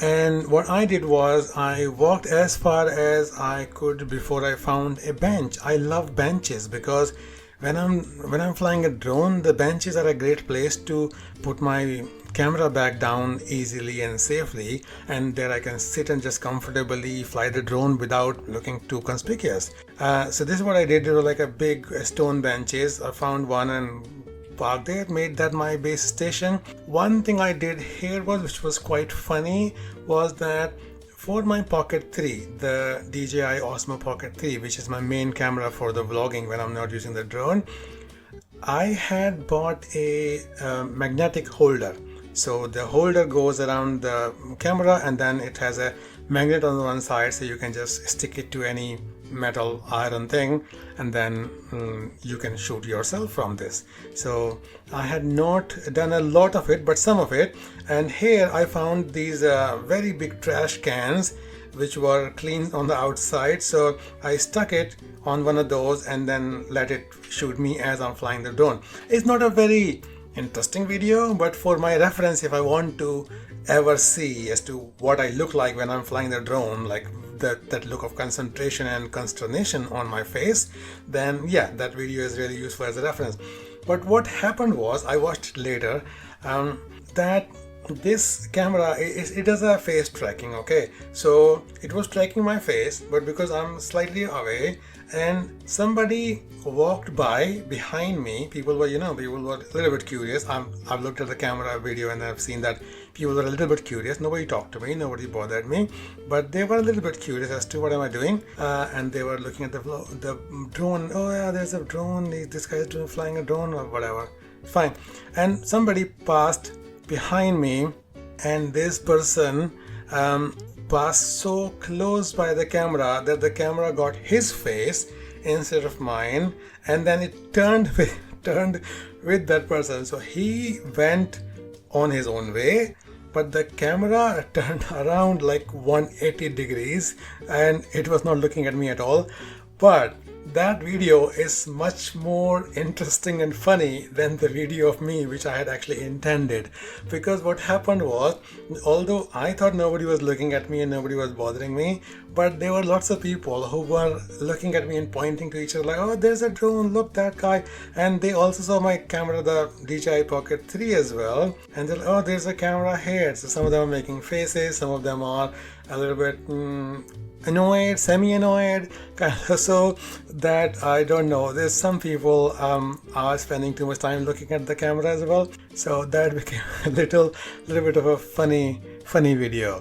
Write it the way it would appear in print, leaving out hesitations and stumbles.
And what I did was I walked as far as I could before I found a bench. I love benches because when I'm flying a drone, the benches are a great place to put my camera back down easily and safely, and there I can sit and just comfortably fly the drone without looking too conspicuous. So this is what I did. There were like a big stone benches. I found one and parked there, made that my base station. One thing I did here was, which was quite funny, was that for my Pocket 3, the DJI Osmo Pocket 3, which is my main camera for the vlogging when I'm not using the drone, I had bought a magnetic holder. So the holder goes around the camera and then it has a magnet on one side, so you can just stick it to any metal iron thing and then you can shoot yourself from this. So I had not done a lot of it, but some of it. And here I found these very big trash cans which were clean on the outside, so I stuck it on one of those and then let it shoot me as I'm flying the drone. It's not a very interesting video, but for my reference, if I want to ever see as to what I look like when I'm flying the drone, like that look of concentration and consternation on my face, then yeah, that video is really useful as a reference. But what happened was, I watched it later, that this camera, it does a face tracking. Okay, so it was tracking my face, but because I'm slightly away and somebody walked by behind me, people were a little bit curious. I've looked at the camera video and I've seen that people were a little bit curious. Nobody talked to me, nobody bothered me, but they were a little bit curious as to what am I doing, and they were looking at the drone. Oh yeah, there's a drone, this guy's flying a drone or whatever. Fine. And somebody passed behind me, and this person passed so close by the camera that the camera got his face instead of mine, and then it turned with that person. So he went on his own way, but the camera turned around like 180 degrees and it was not looking at me at all. But that video is much more interesting and funny than the video of me, which I had actually intended. Because what happened was, although I thought nobody was looking at me and nobody was bothering me, but there were lots of people who were looking at me and pointing to each other like, oh, there's a drone, look, that guy. And they also saw my camera, the DJI Pocket 3 as well. And they're like, oh, there's a camera here. So some of them are making faces, some of them are a little bit annoyed, semi-annoyed, kind of, so that I don't know. There's some people are spending too much time looking at the camera as well. So that became a little bit of a funny video.